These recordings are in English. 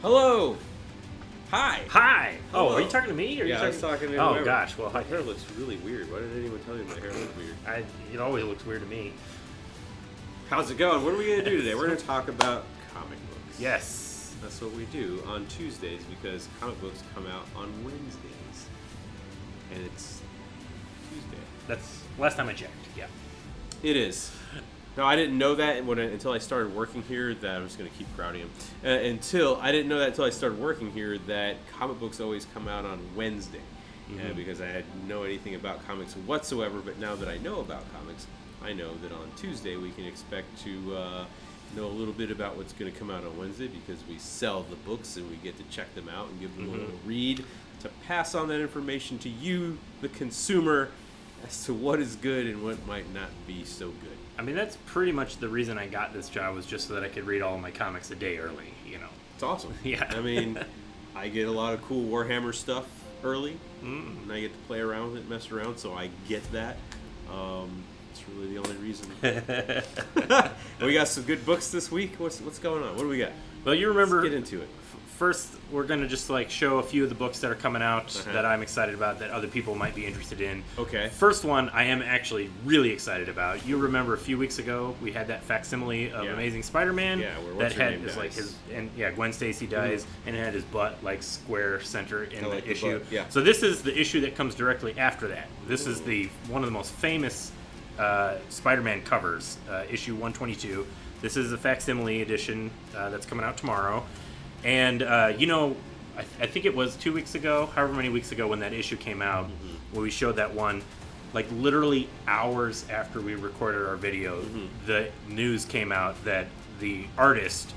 Hello. Hi. Hi. Oh, Hello. are you talking to me? Or Yeah, you I was talking to Oh whoever. gosh. Well, My hair looks really weird. Why did anyone tell you my hair looked weird? it always looks weird to me. How's it going? What are we going to do today? We're going to talk about comic books. Yes. That's what we do on Tuesdays because comic books come out on Wednesdays. And it's Tuesday. That's last time I checked. Yeah. It is. No, I didn't know that until I started working here. That I'm just going to keep crowding him. I didn't know that until I started working here that comic books always come out on Wednesday. Because I had know anything about comics whatsoever. But now that I know about comics, I know that on Tuesday we can expect to know a little bit about what's going to come out on Wednesday because we sell the books and we get to check them out and give them a little read to pass on that information to you, the consumer, as to what is good and what might not be so good. I mean, that's pretty much the reason I got this job was just so that I could read all of my comics a day early. It's awesome. Yeah. I mean, I get a lot of cool Warhammer stuff early, and I get to play around with it, mess around, so I get that. It's really the only reason. We got some good books this week. What's going on? What do we got? Well, you remember. Let's get into it. First, we're going to just show a few of the books that are coming out that I'm excited about that other people might be interested in. Okay. First one I am actually really excited about. You remember a few weeks ago we had that facsimile of Amazing Spider-Man where that had Gwen Stacy dies and it had his butt square center in the issue. Yeah. So this is the issue that comes directly after that. This is one of the most famous Spider-Man covers, issue 122. This is the facsimile edition that's coming out tomorrow. And, I think it was 2 weeks ago, however many weeks ago when that issue came out, where we showed that one, literally hours after we recorded our video, the news came out that the artist,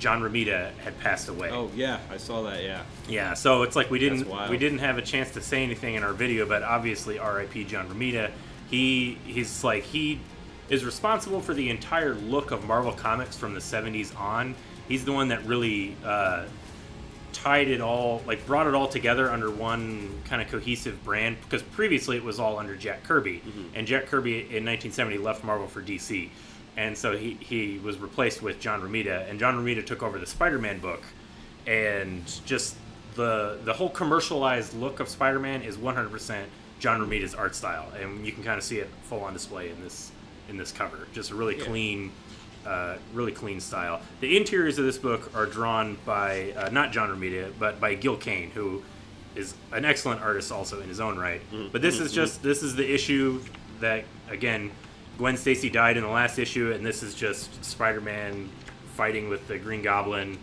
John Romita, had passed away. Oh, yeah, I saw that, yeah. Yeah, so it's we That's wild. didn't have a chance to say anything in our video, but obviously R.I.P. John Romita. He is responsible for the entire look of Marvel Comics from the 70s on. He's the one that really tied it all, brought it all together under one kind of cohesive brand, because previously it was all under Jack Kirby. And Jack Kirby in 1970 left Marvel for DC. And so he was replaced with John Romita, and John Romita took over the Spider-Man book. And just the whole commercialized look of Spider-Man is 100% John Romita's art style. And you can kind of see it full on display in this cover. Just a really clean... really clean style. The interiors of this book are drawn by not John Romita, but by Gil Kane, who is an excellent artist also in his own right. But this is the issue that, again, Gwen Stacy died in the last issue, and this is just Spider-Man fighting with the Green Goblin,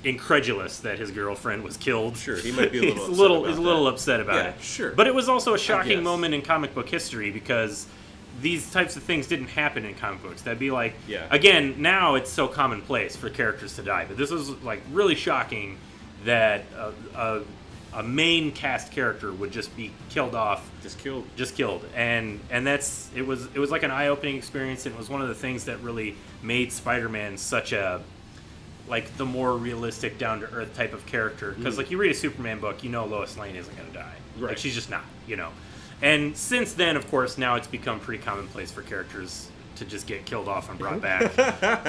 incredulous that his girlfriend was killed. Sure, he might be a little he's a little upset about it. Sure. But it was also a shocking moment in comic book history because these types of things didn't happen in comic books. That'd be again, now it's so commonplace for characters to die, but this was really shocking that a main cast character would just be killed off. Just killed. And it was like an eye-opening experience, and it was one of the things that really made Spider-Man such a the more realistic, down-to-earth type of character. Because you read a Superman book, Lois Lane isn't going to die. Right. She's just not, And since then, of course, now it's become pretty commonplace for characters to just get killed off and brought back.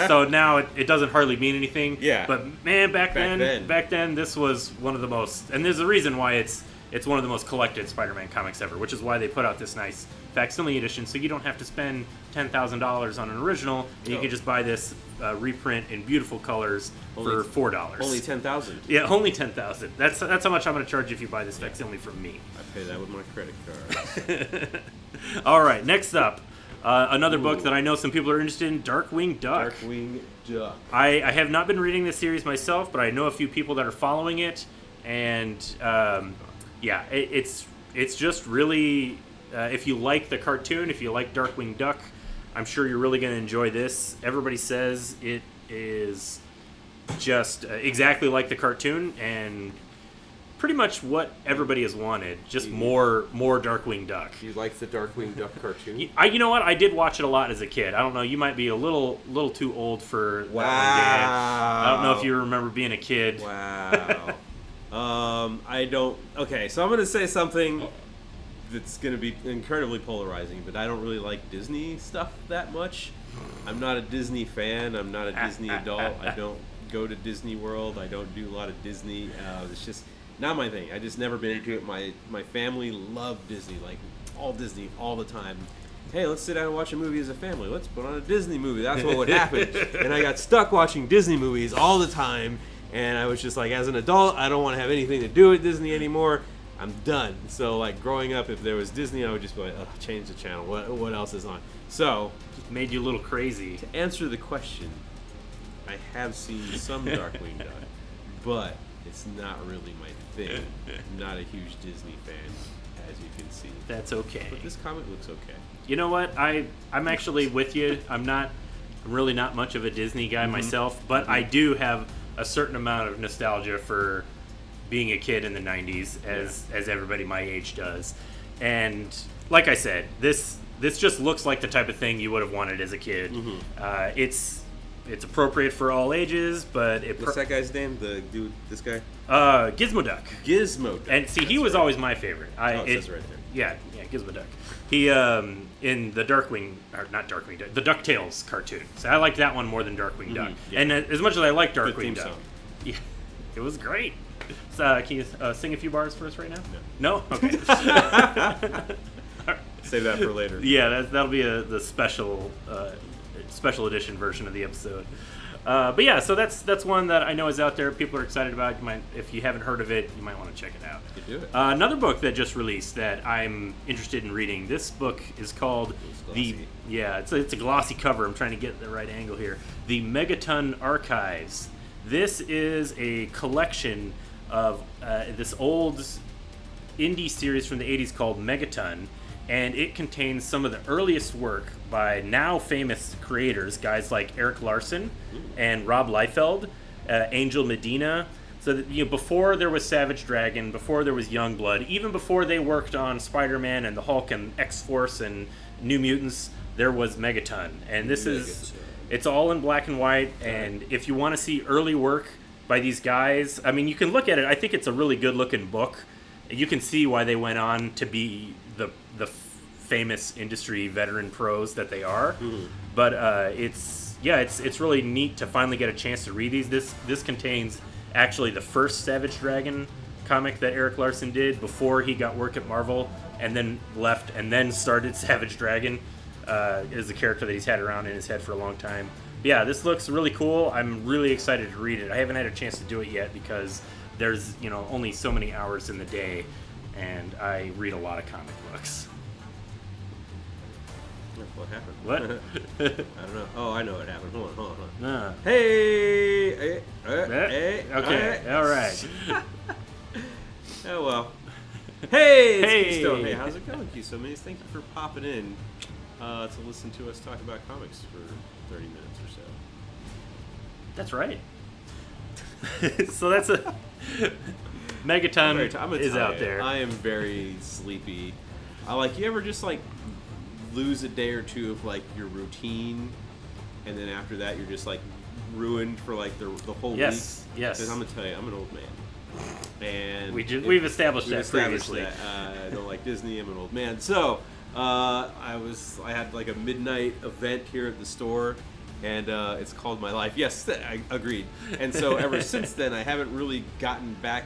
So now it doesn't hardly mean anything. Yeah. But man, back then, this was one of the most, and there's a reason why it's one of the most collected Spider-Man comics ever, which is why they put out this nice facsimile edition, so you don't have to spend $10,000 on an original, and you can just buy this reprint in beautiful colors for $4. Only $10,000. Yeah, only $10,000. That's how much I'm going to charge you if you buy this facsimile from me. I pay that with my credit card. All right, next up, another book that I know some people are interested in, Darkwing Duck. Darkwing Duck. I have not been reading this series myself, but I know a few people that are following it, and it's just really, if you like the cartoon, if you like Darkwing Duck, I'm sure you're really going to enjoy this. Everybody says it is just exactly like the cartoon, and pretty much what everybody has wanted. Just more Darkwing Duck. You like the Darkwing Duck cartoon? You know what? I did watch it a lot as a kid. I don't know. You might be a little too old for that one, Dan. I don't know if you remember being a kid. Wow. I don't. Okay, so I'm going to say something that's going to be incredibly polarizing, but I don't really like Disney stuff that much. I'm not a Disney fan. I'm not a Disney adult. I don't go to Disney World. I don't do a lot of Disney. It's just not my thing. I just never been into it. My family loved Disney, like all Disney all the time. Hey, let's sit down and watch a movie as a family. Let's put on a Disney movie. That's what would happen. And I got stuck watching Disney movies all the time. And I was just like, as an adult, I don't want to have anything to do with Disney anymore. I'm done. So, like, growing up, if there was Disney, I would just be like, change the channel. What else is on? So, Just made you a little crazy. to answer the question, I have seen some Darkwing Duck, but it's not really my thing. I'm not a huge Disney fan, as you can see. That's okay. But this comic looks okay. You know what? I'm actually with you. I'm really not much of a Disney guy myself, but I do have a certain amount of nostalgia for being a kid in the 90s, as everybody my age does. And like I said, this just looks like the type of thing you would have wanted as a kid. It's appropriate for all ages, but What's that guy's name? The dude, this guy? Gizmo Duck. Gizmo Duck. And see, he was always my favorite. It says right there. Yeah, Gizmo Duck. He in the Darkwing, or not Darkwing Duck, the DuckTales cartoon. So I liked that one more than Darkwing Duck. Yeah. And as much as I like Good Darkwing theme Duck, song. yeah, it was great. So, can you sing a few bars for us right now? No. No? Okay. Save that for later. Yeah, that'll be the special edition version of the episode. But yeah, so that's one that I know is out there. People are excited about. You might, if you haven't heard of it, you might want to check it out. You do it. Another book that just released that I'm interested in reading. This book is called it's a glossy cover. I'm trying to get the right angle here. The Megaton Archives. This is a collection of this old indie series from the 80s called Megaton, and it contains some of the earliest work by now famous creators, guys like Eric Larson and Rob Liefeld, Angel Medina. So that, before there was Savage Dragon, before there was Youngblood, even before they worked on Spider-Man and the Hulk and X-Force and New Mutants, there was Megaton. And it's all in black and white, and if you want to see early work by these guys, I mean, you can look at it. I think it's a really good-looking book. You can see why they went on to be the famous industry veteran pros that they are. But it's really neat to finally get a chance to read these. This contains actually the first Savage Dragon comic that Eric Larson did before he got work at Marvel and then left and then started Savage Dragon. Is a character that he's had around in his head for a long time. But yeah, this looks really cool. I'm really excited to read it. I haven't had a chance to do it yet because there's only so many hours in the day, and I read a lot of comic books. What happened? What? I don't know. Oh, I know what happened. Hold on. Hey. Okay. All right. Oh well. Hey, it's Hey. Keystone. Hey, how's it going, Keystone Minis? Thank you for popping in to listen to us talk about comics for 30 minutes or so. That's right. So that's a Megaton I'm is out tired. there. I am very sleepy. You ever just lose a day or two of your routine, and then after that you're just ruined for the whole week. Yes. Because I'm gonna tell you, I'm an old man. And We've established that previously. I don't like Disney. I'm an old man. So I had a midnight event here at the store, and it's called My Life. Yes, I agreed. And so ever since then, I haven't really gotten back.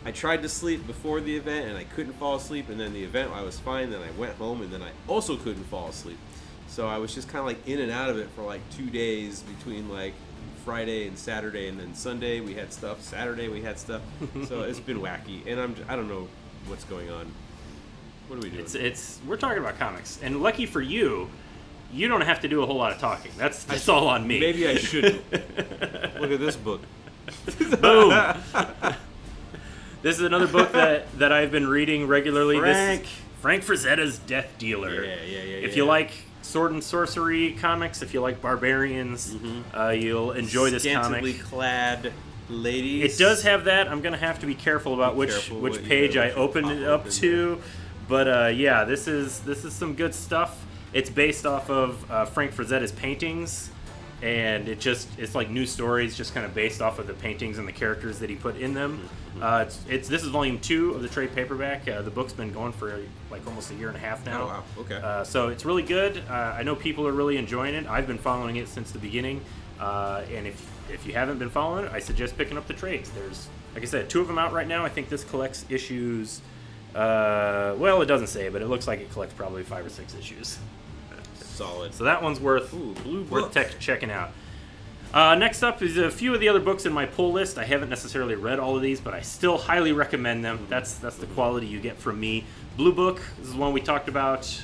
I tried to sleep before the event, and I couldn't fall asleep. And then the event, I was fine. Then I went home, and then I also couldn't fall asleep. So I was just kind of in and out of it for 2 days between Friday and Saturday, and then Sunday we had stuff. Saturday we had stuff. So it's been wacky, and I don't know what's going on. What are we doing? We're talking about comics, and lucky for you, you don't have to do a whole lot of talking. That's all on me. Maybe I shouldn't. Look at this book. Boom. This is another book that I've been reading regularly. Frank. This is Frank Frazetta's Death Dealer. Yeah. If you like sword and sorcery comics, if you like barbarians, you'll enjoy this Scantily comic. clad ladies. It does have that. I'm going to have to be careful about which page I open it up to. But yeah, this is some good stuff. It's based off of Frank Frazetta's paintings. and it's like new stories, just kind of based off of the paintings and the characters that he put in them. This is volume 2 of the trade paperback. The book's been going for like almost a year and a half now. Oh wow, okay. So it's really good. I know people are really enjoying it. I've been following it since the beginning, and if you haven't been following it, I suggest picking up the trades. There's, like I said, 2 of them out right now. I think this collects issues. Well, it doesn't say, but it looks like it collects probably 5 or 6 issues. Solid. So that one's worth Blue worth book. checking out. Next up is a few of the other books in my pull list. I haven't necessarily read all of these, but I still highly recommend them. That's the quality you get from me. Blue Book. This is one we talked about.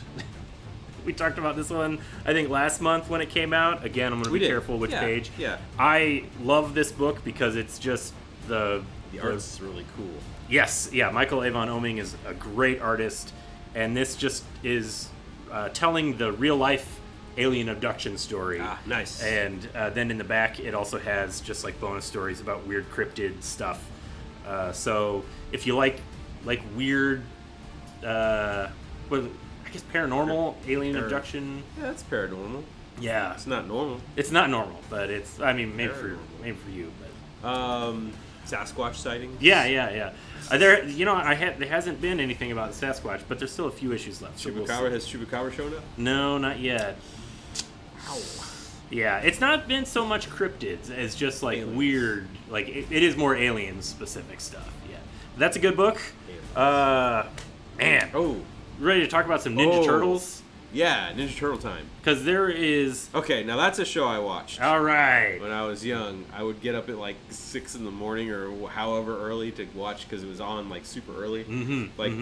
We talked about this one, I think, last month when it came out. Again, I'm going to be careful which page. Yeah. I love this book because it's just The art's really cool. Yes, yeah. Michael Avon Oeming is a great artist, and this just is telling the real life alien abduction story. Ah, nice. And then in the back, it also has just like bonus stories about weird cryptid stuff. So if you like weird, I guess paranormal alien abduction. Yeah, that's paranormal. Yeah, It's not normal. it's not normal, but it's maybe for you, but. Sasquatch sightings. Yeah. There hasn't been anything about the Sasquatch, but there's still a few issues left. So we'll Chupacabra, see. has Chupacabra shown up? No, not yet. Ow. Yeah, it's not been so much cryptids as just like Aliens. weird, like it is more alien specific stuff. Yeah, but that's a good book. Man, Oh, ready to talk about some Ninja Oh. Turtles? yeah, Ninja Turtle time. Because there is. Okay, now that's a show I watched. All right. When I was young, I would get up at like 6 in the morning or however early to watch because it was on like super early. Like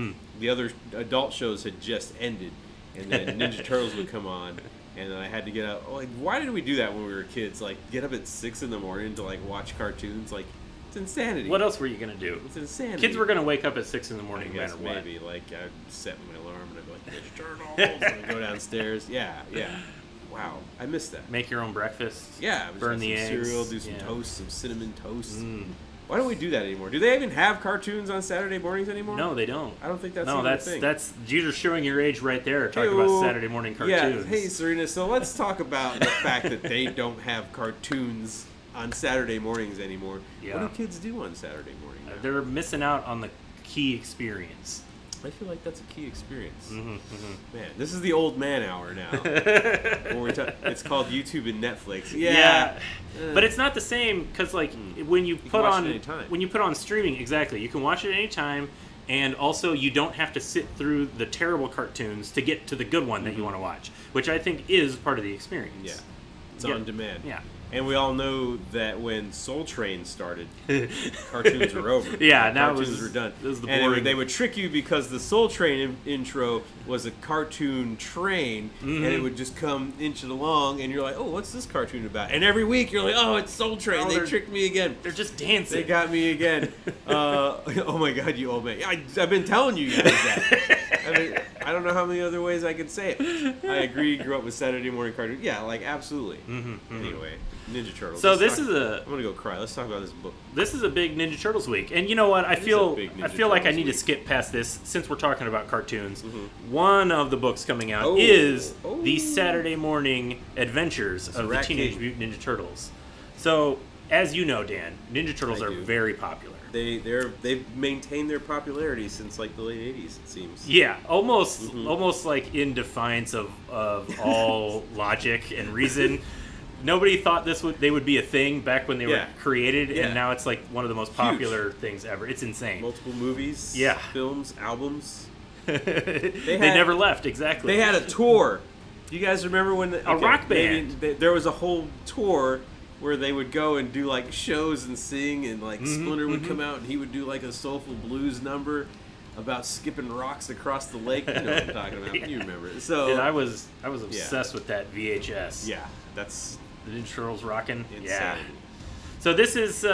the other adult shows had just ended, and then Ninja Turtles would come on, and then I had to get up. Like, why did we do that when we were kids? Like, get up at 6 in the morning to like watch cartoons? Like, it's insanity. What else were you gonna do? It's insanity. Kids were gonna wake up at 6 in the I morning, no guess matter what. maybe like I'd set my alarm and I'd be like Ninja Turtles, and I'd go downstairs. Yeah. Wow, I missed that. Make your own breakfast. Yeah, just burn have the some eggs. cereal, do some yeah. toast, some cinnamon toast. Mm. Why don't we do that anymore? Do they even have cartoons on Saturday mornings anymore? No, they don't. I don't think that's no. even a That's thing. that's you're just showing your age right there. Talking about Hey-o. Saturday morning Yeah, cartoons. hey Serena. So let's talk about the fact that they don't have cartoons on Saturday mornings anymore. Yeah. What do kids do on Saturday morning? now? They're missing out on the key experience. I feel like that's a key experience. Mm-hmm. Man, this is the old man hour now. It's called YouTube and Netflix. Yeah. But it's not the same because like when you put watch it on anytime. when you put on streaming, exactly, you can watch it anytime, and also you don't have to sit through the terrible cartoons to get to the good one that you want to watch, which I think is part of the experience. Yeah. It's Yeah. on demand. Yeah. And we all know that when Soul Train started, cartoons were over. Yeah, now it cartoons was- were done. it was the and boring- they would trick you because the Soul Train intro was a cartoon train, and it would just come inching along, and you're like, oh, what's this cartoon about? And every week you're like, oh, it's Soul Train. Oh, they they're- tricked me again. They're just dancing. They got me again. Oh my God, you old man! I've been telling you guys that. I mean, I don't know how many other ways I could say it. I agree. Grew up with Saturday morning cartoons. Yeah, like absolutely. Anyway, Ninja Turtles. So Let's this talk- is a I'm gonna go cry. Let's talk about this book. big Ninja Turtles week, and you know what? I is a feel big Ninja I feel like I Turtles need to week. skip past this since we're talking about cartoons. One of the books coming out Oh. is Oh. the Saturday Morning Adventures of the Rat Teenage King. Mutant Ninja Turtles. So, as you know, Dan, Ninja Turtles I are do. very popular. They've maintained their popularity since like the late '80s. It seems. Yeah, almost like in defiance of all logic and reason. Nobody thought they would be a thing back when they were Yeah. created, Yeah. and now it's like one of the most popular things ever. It's insane. Multiple movies. Yeah. Films, albums. they had- never left, exactly. They had a tour. Do you guys remember when A rock band. There was a whole tour where they would go and do like shows and sing, and like Splinter would come out and he would do like a soulful blues number about skipping rocks across the lake. You know what I'm talking about? You remember it? So Dude, I was obsessed with that VHS. yeah, that's The Ninja Turtles rocking. insane. Yeah. So this is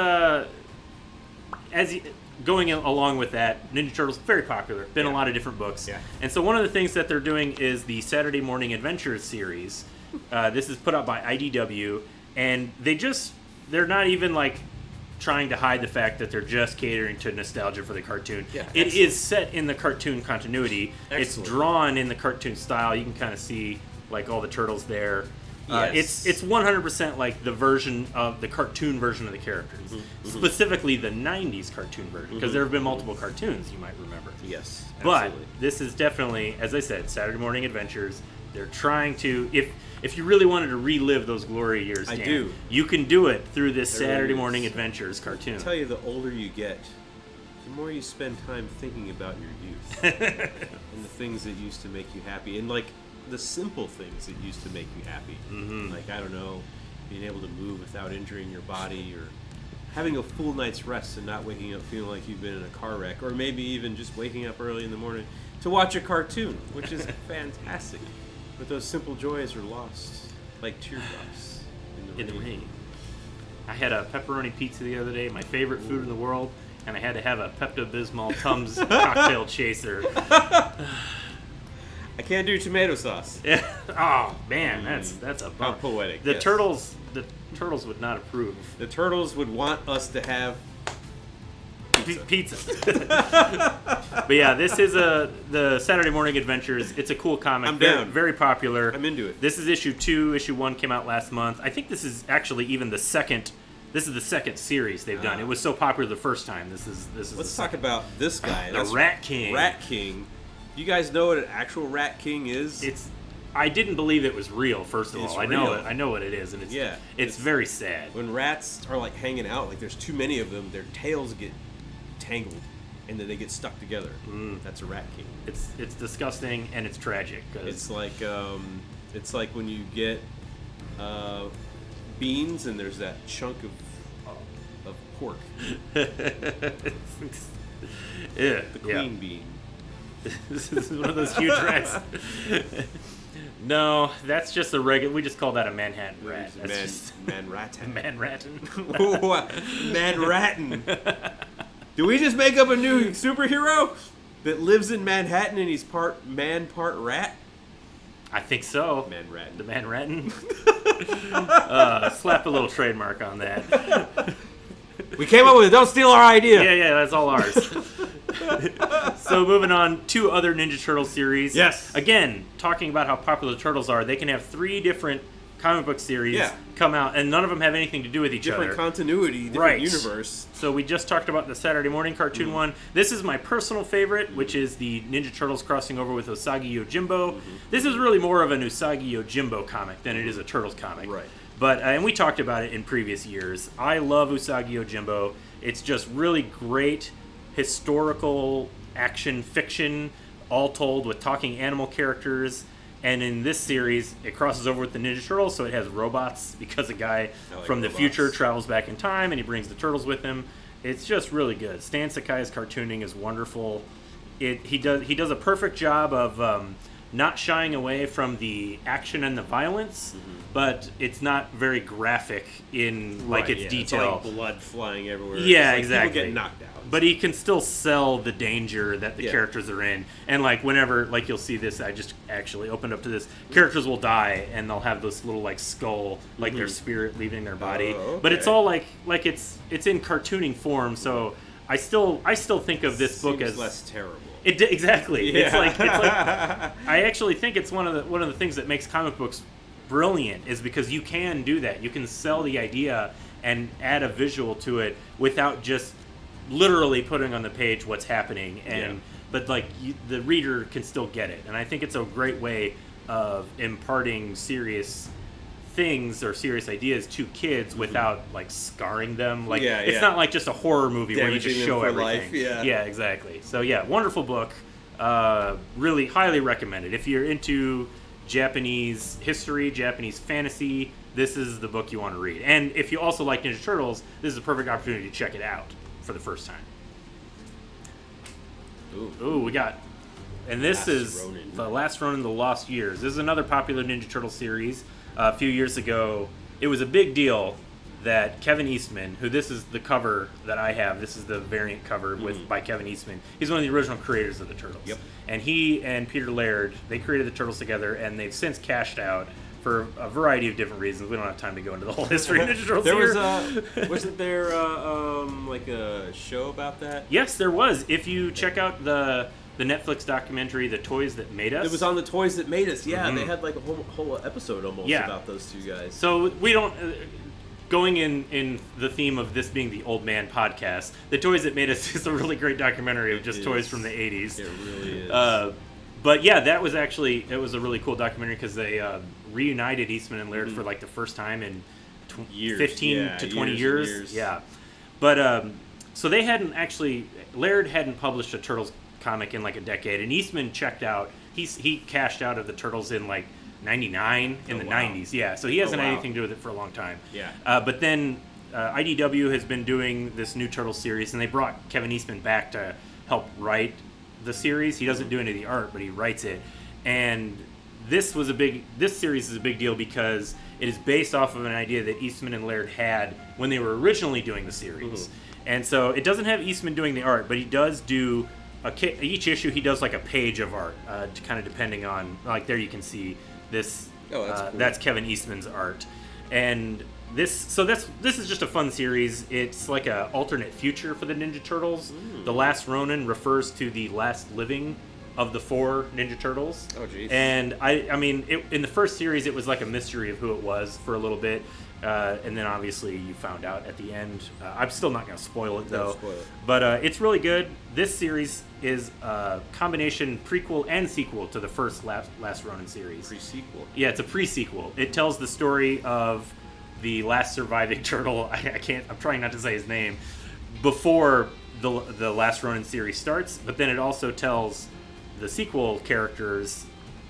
going along with that, Ninja Turtles very popular. Been a Yeah. lot of different books. Yeah. And so one of the things that they're doing is the Saturday Morning Adventures series. This is put out by IDW, and they're not even like trying to hide the fact that they're just catering to nostalgia for the cartoon. Yeah, It excellent. is set in the cartoon continuity. Excellent. It's drawn in the cartoon style. You can kind of see like all the turtles there. Yes. It's 100% like the version of the cartoon version of the characters, specifically the '90s cartoon version, because there have been multiple cartoons you might remember. Yes, But absolutely. this is definitely, as I said, Saturday Morning Adventures. They're trying to, if you really wanted to relive those glory years, I Dan, do. you can do it through this There really Saturday is. Morning Adventures cartoon. I tell you, the older you get, the more you spend time thinking about your youth and the things that used to make you happy, and like the simple things that used to make you happy. Like, I don't know, being able to move without injuring your body, or having a full night's rest and not waking up feeling like you've been in a car wreck, or maybe even just waking up early in the morning to watch a cartoon, which is fantastic. But those simple joys are lost, like teardrops In the rain. I had a pepperoni pizza the other day, my favorite food in the world, and I had to have a Pepto-Bismol Tums cocktail chaser. I can't do tomato sauce. Yeah. Oh man, that's a How bummer. poetic. The yes. turtles would not approve. The turtles would want us to have Pizza. But yeah, this is the Saturday Morning Adventures. It's a cool comic. I'm very, down. very popular. I'm into it. This is issue 2. Issue 1 came out last month. I think this is actually even the second. This is the second series they've done. It was so popular the first time. This is. Let's talk about this guy. the That's Rat King. Rat King. You guys know what an actual Rat King is? It's. I didn't believe it was real. First of It's all, I know real. it. I know what it is, and it's Yeah, It's very sad. when rats are like hanging out, like there's too many of them, their tails get tangled, and then they get stuck together. That's a Rat King. It's disgusting and it's tragic. 'Cause It's like when you get beans and there's that chunk of pork, yeah, the queen bean. This is one of those huge rats. No, that's just a regular. We just call that a Manhattan rat. That's just Manrattan. Manrattan. Manrattan. Do we just make up a new superhero that lives in Manhattan and he's part man, part rat? I think so. Manrattan. The Manrattan. Slap a little trademark on that. We came up with it. Don't steal our idea. Yeah, that's all ours. So moving on, 2 other Ninja Turtle series. Yes. Again, talking about how popular the Turtles are, they can have 3 different comic book series Yeah. come out, and none of them have anything to do with each Different other. continuity, different Right. universe. So we just talked about the Saturday morning cartoon one. This is my personal favorite, which is the Ninja Turtles crossing over with Usagi Yojimbo. This is really more of an Usagi Yojimbo comic than it is a Turtles comic. Right. But and we talked about it in previous years. I love Usagi Yojimbo. It's just really great historical action fiction, all told with talking animal characters. And in this series, it crosses over with the Ninja Turtles, so it has robots because a guy like from the robots. future travels back in time and he brings the turtles with him. It's just really good. Stan Sakai's cartooning is wonderful. He does a perfect job of not shying away from the action and the violence, but it's not very graphic in like its detail. It's like blood flying everywhere. Yeah, It's like exactly. People get knocked out. But he can still sell the danger that the Yeah. characters are in. And like whenever, like you'll see this, I just actually opened up to this. Characters will die and they'll have this little like skull, like their spirit leaving their body. Oh, But it's okay. all like it's in cartooning form. So I still think of this book Seems as less terrible. exactly. Yeah. It's like I actually think it's one of the things that makes comic books brilliant is because you can do that. You can sell the idea and add a visual to it without just literally putting on the page what's happening, and but like the reader can still get it. And I think it's a great way of imparting serious things or serious ideas to kids without like scarring them. Like it's not like just a horror movie where you Damaging just them show for everything. life, Yeah, exactly. So yeah, wonderful book. Really highly recommended. If you're into Japanese history, Japanese fantasy, this is the book you want to read. And if you also like Ninja Turtles, this is a perfect opportunity to check it out for the first time. Ooh, we got... And this Last is Ronin. The Last Ronin, The Lost Years. This is another popular Ninja Turtle series. A few years ago, it was a big deal that Kevin Eastman, who this is the cover that I have, this is the variant cover by Kevin Eastman. He's one of the original creators of the Turtles. Yep. And he and Peter Laird, they created the Turtles together, and they've since cashed out for a variety of different reasons. We don't have time to go into the whole history of Ninja Turtles There here. wasn't there like a show about that? Yes, there was. If you check out the the Netflix documentary, The Toys That Made Us. It was on The Toys That Made Us. Yeah, Mhm. they had like a whole episode almost Yeah. about those two guys. So we don't. Going in the theme of this being the old man podcast, The Toys That Made Us is a really great documentary of just toys from the 80s. It really is. But yeah, it was a really cool documentary because they reunited Eastman and Laird for like the first time in Years. 15 Yeah, to 20 years and years. years. Yeah. But so they hadn't actually, Laird hadn't published a Turtles comic in like a decade, and Eastman checked out. He cashed out of the Turtles in like 99 in the wow. 90s. Yeah, so he hasn't had wow. anything to do with it for a long time. Yeah. But then IDW has been doing this new Turtles series, and they brought Kevin Eastman back to help write the series. He doesn't do any of the art, but he writes it. And this series is a big deal because it is based off of an idea that Eastman and Laird had when they were originally doing the series. And so it doesn't have Eastman doing the art, but he does do each issue. He does like a page of art, kind of depending on, like, there you can see this. Oh, that's cool. That's Kevin Eastman's art, and this is just a fun series. It's like a alternate future for the Ninja Turtles. The Last Ronin refers to the last living of the 4 Ninja Turtles. Oh, jeez. And I mean, in the first series, it was like a mystery of who it was for a little bit, and then obviously you found out at the end. I'm still not going to spoil it though. Don't spoil it. But it's really good. This series is a combination prequel and sequel to the first Last Ronin series. Pre-sequel. Yeah, it's a pre-sequel. It tells the story of the last surviving turtle. I'm trying not to say his name, before the Last Ronin series starts. But then it also tells the sequel characters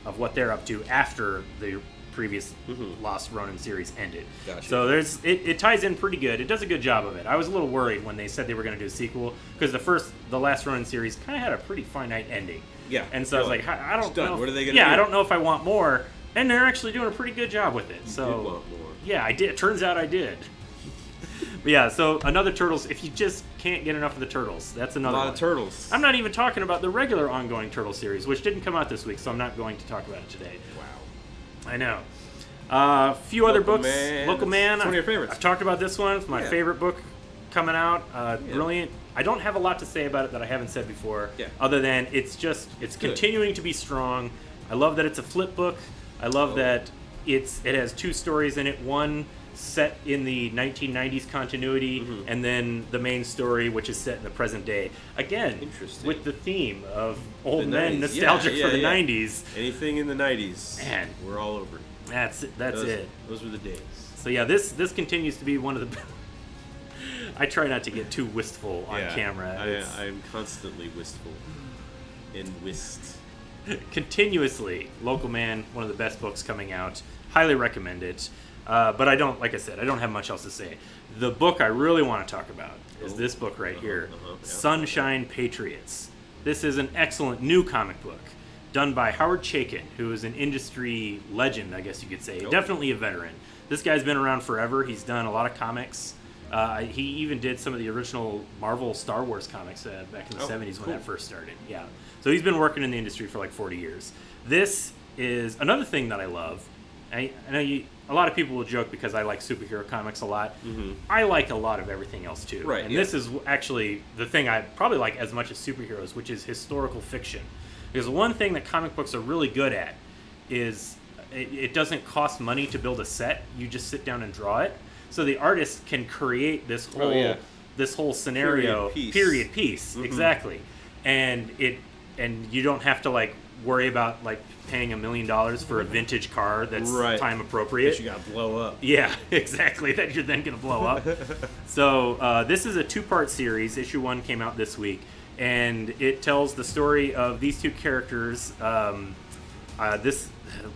of what they're up to after the previous Lost Ronin series ended. Gotcha. So it ties in pretty good. It does a good job of it. I was a little worried when they said they were going to do a sequel because the Last Ronin series kind of had a pretty finite ending. Yeah. And so I was like, I don't It's done. know. What are they gonna do? I don't know if I want more. And they're actually doing a pretty good job with it. So did want more. yeah, I did. Turns out I did. But yeah, so another Turtles. If you just can't get enough of the Turtles, that's A another lot one. of turtles. I'm not even talking about the regular ongoing Turtle series, which didn't come out this week, so I'm not going to talk about it today. Wow. I know. A few other Local books. Man. Local Man. It's one of your favorites. I've talked about this one. It's my Yeah. favorite book coming out. Brilliant. I don't have a lot to say about it that I haven't said before. Yeah. Other than it's continuing to be strong. I love that it's a flip book. I love that it has 2 stories in it. One set in the 1990s continuity, and then the main story, which is set in the present day. Again, Interesting. with the theme of old The men 90s. nostalgic Yeah, for the yeah. 90s. Anything in the 90s. Man. We're all over it. That's it. Those were the days. So yeah, this continues to be one of the. I try not to get too wistful on Yeah. camera. It's I'm constantly wistful. In whist. continuously, Local Man, one of the best books coming out. Highly recommend it. But I don't, like I said, I don't have much else to say. The book I really want to talk about is this book right here, yeah. Sunshine Patriots. This is an excellent new comic book done by Howard Chaykin, who is an industry legend, I guess you could say. Definitely a veteran. This guy's been around forever. He's done a lot of comics. He even did some of the original Marvel Star Wars comics back in the 70s when that first started. Yeah. So he's been working in the industry for like 40 years. This is another thing that I love. I know a lot of people will joke because I like superhero comics a lot. I like a lot of everything else too. Right, And yeah. this is actually the thing I probably like as much as superheroes, which is historical fiction. Because one thing that comic books are really good at is it doesn't cost money to build a set. You just sit down and draw it. So the artist can create this whole scenario, period piece. Exactly. And you don't have to like worry about like paying $1 million for a vintage car that's time appropriate. That you gotta blow up. Yeah, exactly. That you're then going to blow up. So this is a 2-part series. Issue 1 came out this week, and it tells the story of these 2 characters. This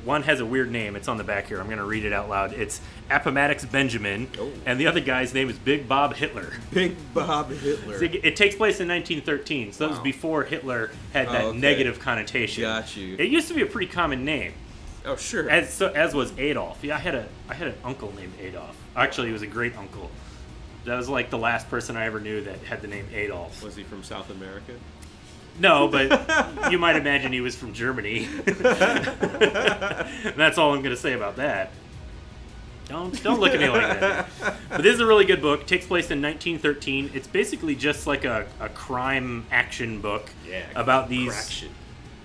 one has a weird name. It's on the back here. I'm going to read it out loud. It's Appomattox Benjamin, and the other guy's name is Big Bob Hitler. Big Bob Hitler. So it takes place in 1913, so that was before Hitler had that negative connotation. Got you. It used to be a pretty common name. Oh, sure. As was Adolf. Yeah, I had an uncle named Adolf. Actually, he was a great uncle. That was like the last person I ever knew that had the name Adolf. Was he from South America? No, but you might imagine he was from Germany. That's all I'm going to say about that. Don't look at me like that. But this is a really good book. It takes place in 1913. It's basically just like a crime action book about these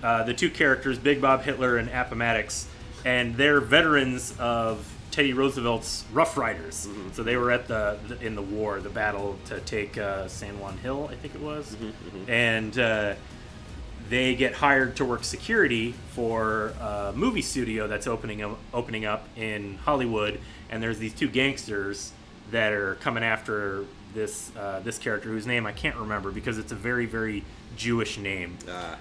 the two characters, Big Bob Hitler and Appomattox, and they're veterans of Teddy Roosevelt's Rough Riders. Mm-hmm. So they were at in the war, the battle to take San Juan Hill, I think it was, and they get hired to work security for a movie studio that's opening up in Hollywood, and there's these two gangsters that are coming after this character whose name I can't remember because it's a very, very Jewish name.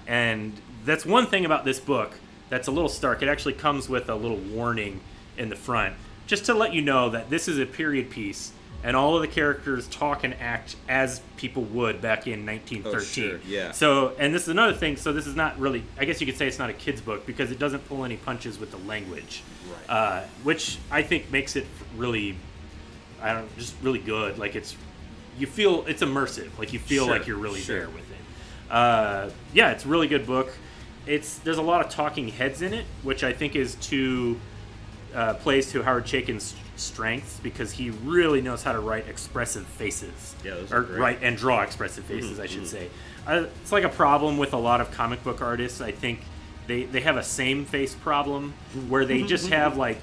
And that's one thing about this book that's a little stark. It actually comes with a little warning in the front, just to let you know that this is a period piece, and all of the characters talk and act as people would back in 1913. Oh, sure. Yeah. So, and this is another thing. So this is not really, I guess you could say it's not a kid's book because it doesn't pull any punches with the language, right. Which I think makes it really, just really good. Like you feel it's immersive. Like you feel like you're really there with it. Yeah, it's a really good book. There's a lot of talking heads in it, which I think plays to Howard Chaykin's strengths because he really knows how to write expressive faces. Yeah, those are great. Write and draw expressive faces, I should say. It's like a problem with a lot of comic book artists. I think they have a same face problem where they just have like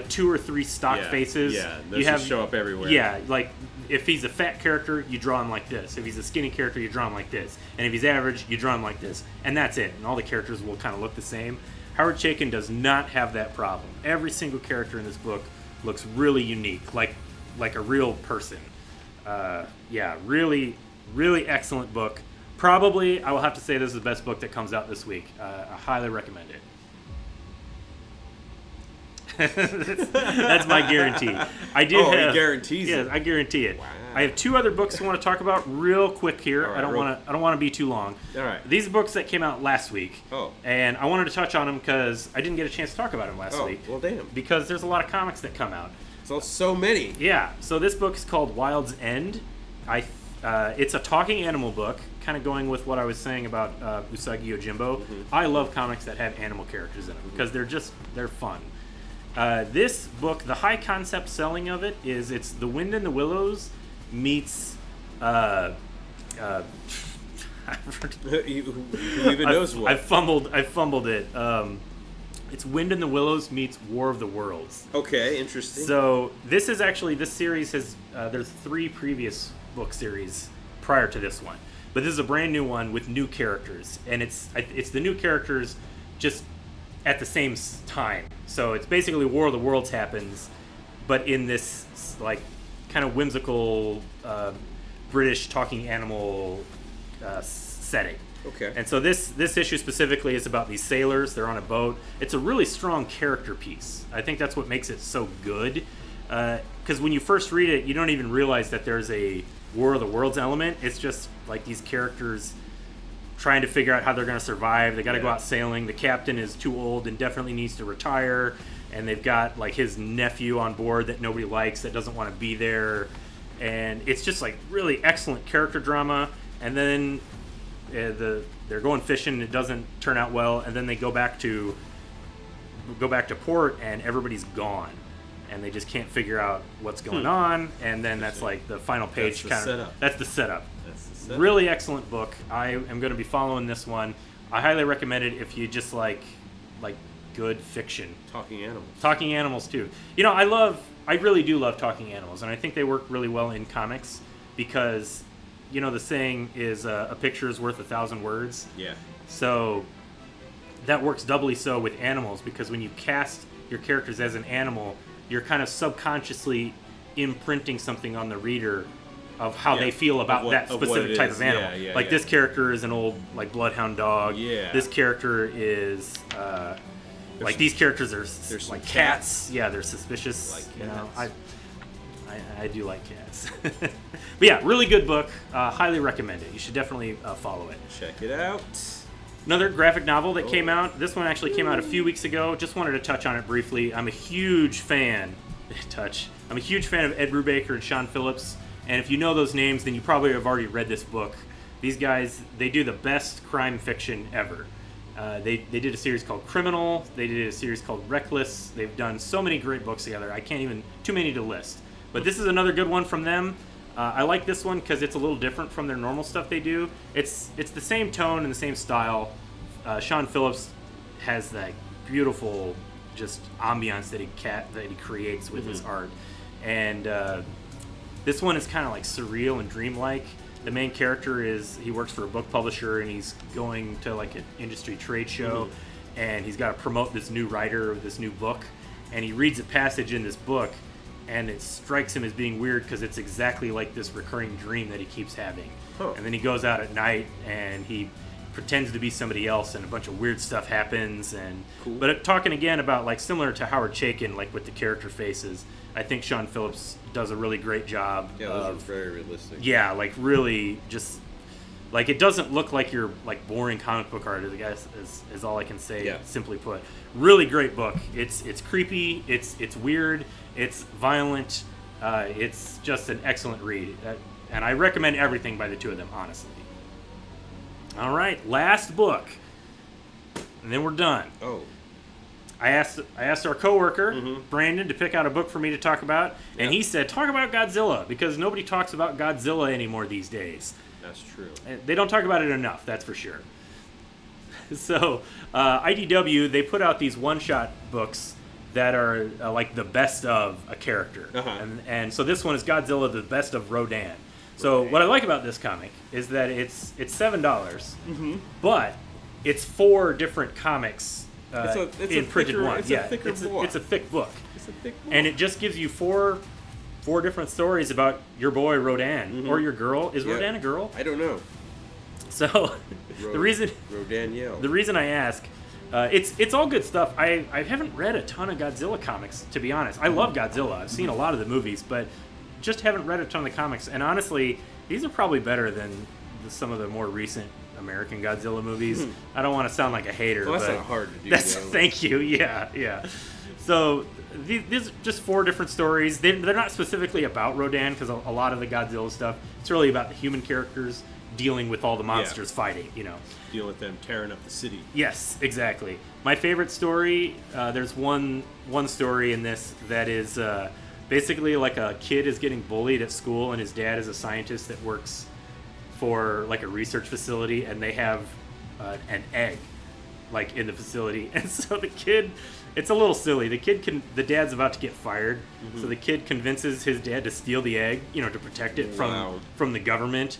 2 or 3 stock faces. Yeah, those just show up everywhere. Yeah, like if he's a fat character, you draw him like this. If he's a skinny character, you draw him like this. And if he's average, you draw him like this. And that's it. And all the characters will kind of look the same. Howard Chaykin does not have that problem. Every single character in this book looks really unique, like a real person. Yeah, really, really excellent book. Probably, I will have to say this is the best book that comes out this week. I highly recommend it. That's my guarantee. I did. He guarantees it. Yeah, I guarantee it. Wow. I have 2 other books I want to talk about real quick here. Right, I don't want to be too long. All right. These are books that came out last week. Oh. And I wanted to touch on them because I didn't get a chance to talk about them last week. Well, damn. Because there's a lot of comics that come out. So many. Yeah. So this book is called Wild's End. It's a talking animal book, kind of going with what I was saying about Usagi Yojimbo. Mm-hmm. I love comics that have animal characters in them because they're fun. This book, the high concept selling of it is it's The Wind in the Willows meets Who even knows what? I fumbled it. It's Wind in the Willows meets War of the Worlds. Okay, interesting. So this series has there's 3 previous book series prior to this one, but this is a brand new one with new characters, and it's the new characters just at the same time. So it's basically War of the Worlds happens, but in this like kind of whimsical British talking animal setting. Okay. And so this issue specifically is about these sailors. They're on a boat. It's a really strong character piece. I think that's what makes it so good. Because when you first read it, you don't even realize that there's a War of the Worlds element. It's just like these characters trying to figure out how they're going to survive. They got to go out sailing. The captain is too old and definitely needs to retire. And they've got like his nephew on board that nobody likes, that doesn't want to be there. And it's just like really excellent character drama. And then they're going fishing and it doesn't turn out well. And then they go back to port and everybody's gone. And they just can't figure out what's going on. And then that's like the final page. That's the setup. Really excellent book. I am going to be following this one. I highly recommend it if you just like good fiction. Talking animals. Talking animals too. You know, I really do love talking animals, and I think they work really well in comics because, you know, the saying is a picture is worth 1,000 words. Yeah. So that works doubly so with animals because when you cast your characters as an animal, you're kind of subconsciously imprinting something on the reader of how they feel about that specific type of animal. This character is an old bloodhound dog. Yeah. This character is these characters are like cats. Yeah, they're suspicious. Like you know, I do like cats. But yeah, really good book. Highly recommend it. You should definitely follow it. Check it out. Another graphic novel that came out. This one actually came out a few weeks ago. Just wanted to touch on it briefly. I'm a huge fan. I'm a huge fan of Ed Brubaker and Sean Phillips. And if you know those names, then you probably have already read this book. These guys, they do the best crime fiction ever. They did a series called Criminal. They did a series called Reckless. They've done so many great books together. I can't even, too many to list. But this is another good one from them. I like this one because it's a little different from their normal stuff they do. It's the same tone and the same style. Sean Phillips has that beautiful just ambiance that he creates with his art. And this one is kind of like surreal and dreamlike. The main character he works for a book publisher, and he's going to like an industry trade show, and he's got to promote this new writer of this new book, and he reads a passage in this book, and it strikes him as being weird because it's exactly like this recurring dream that he keeps having. And then he goes out at night and he pretends to be somebody else, and a bunch of weird stuff happens. And but talking again about like similar to Howard Chaykin, like with the character faces, I think Sean Phillips does a really great job. Yeah, those are very realistic. Yeah, like really just like it doesn't look like you're like boring comic book art, I guess is all I can say. Simply put, really great book. It's creepy. It's weird. It's violent. It's just an excellent read, and I recommend everything by the two of them, honestly. All right, last book, and then we're done. Oh. I asked our coworker Brandon to pick out a book for me to talk about, and he said talk about Godzilla because nobody talks about Godzilla anymore these days. That's true. They don't talk about it enough, that's for sure. So IDW, they put out these one-shot books that are like the best of a character, and so this one is Godzilla, the best of Rodan. So what I like about this comic is that it's $7, but it's 4 different comics. It's in printed one. It's a thick book. It's a thick book, and it just gives you four different stories about your boy Rodan or your girl. Is Rodan a girl? I don't know. So the reason I ask, it's all good stuff. I haven't read a ton of Godzilla comics, to be honest. I love Godzilla. I've seen a lot of the movies, but just haven't read a ton of the comics. And honestly, these are probably better than some of the more recent American Godzilla movies. I don't want to sound like a hater. Well, that's but not hard to do. Thank you. Yeah. So these are just 4 different stories. They're not specifically about Rodan because a lot of the Godzilla stuff, it's really about the human characters dealing with all the monsters fighting, Dealing with them tearing up the city. Yes, exactly. My favorite story, there's one story in this that is basically like a kid is getting bullied at school, and his dad is a scientist that works for like a research facility, and they have an egg like in the facility, and so the kid, it's a little silly. The dad's about to get fired, so the kid convinces his dad to steal the egg, to protect it from the government.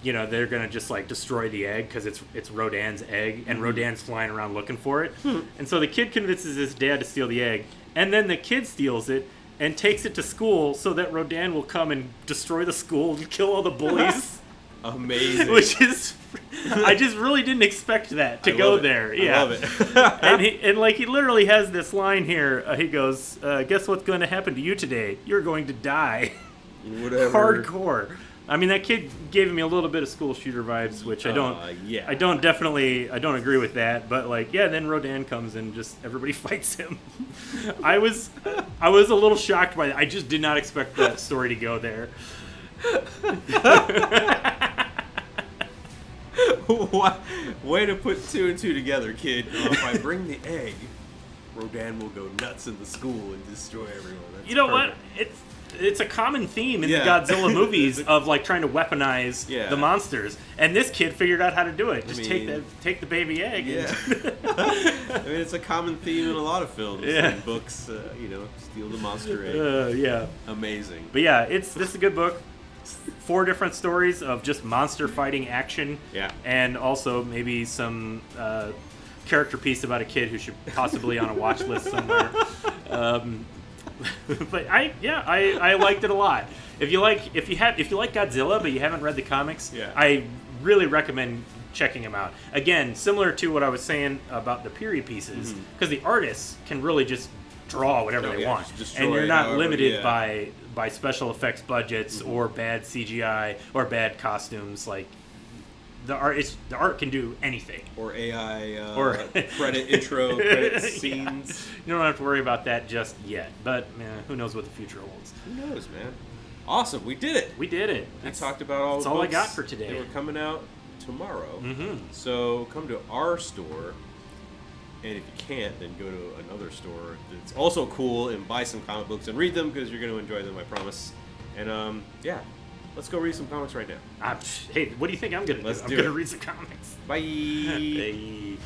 They're gonna just like destroy the egg because it's Rodan's egg, and Rodan's flying around looking for it. And so the kid convinces his dad to steal the egg, and then the kid steals it and takes it to school so that Rodan will come and destroy the school and kill all the bullies. Amazing. Which is, I just really didn't expect that to go there. Yeah. I love it. and he literally has this line here. He goes, "Guess what's going to happen to you today? You're going to die." Whatever. Hardcore. I mean, that kid gave me a little bit of school shooter vibes, which I don't agree with that. But then Rodan comes and just everybody fights him. I was a little shocked by that. I just did not expect that story to go there. Way to put 2 and 2 together, kid. If I bring the egg, Rodan will go nuts in the school and destroy everyone. That's what? It's a common theme in the Godzilla movies of trying to weaponize the monsters, and this kid figured out how to do it. Just take the baby egg. Yeah. I mean, it's a common theme in a lot of films and books. Steal the monster egg. Yeah. Amazing. But yeah, this is a good book. 4 different stories of just monster fighting action. Yeah. And also maybe some character piece about a kid who should possibly on a watch list somewhere. But I liked it a lot. If you like Godzilla but you haven't read the comics, I really recommend checking them out. Again, similar to what I was saying about the period pieces, because the artists can really just draw whatever they want, and you're not limited by special effects budgets or bad CGI or bad costumes. The art can do anything. Or AI or credit intro, credit scenes. You don't have to worry about that just yet. But who knows what the future holds? Who knows, man? Awesome, we did it. We did it. We talked about all the books. All I got for today. They were coming out tomorrow. Mm-hmm. So come to our store, and if you can't, then go to another store that's also cool and buy some comic books and read them because you're going to enjoy them, I promise. And yeah, let's go read some comics right now. Hey, what do you think I'm going to do? Let's I'm do going to it. read some comics. Bye. Hey.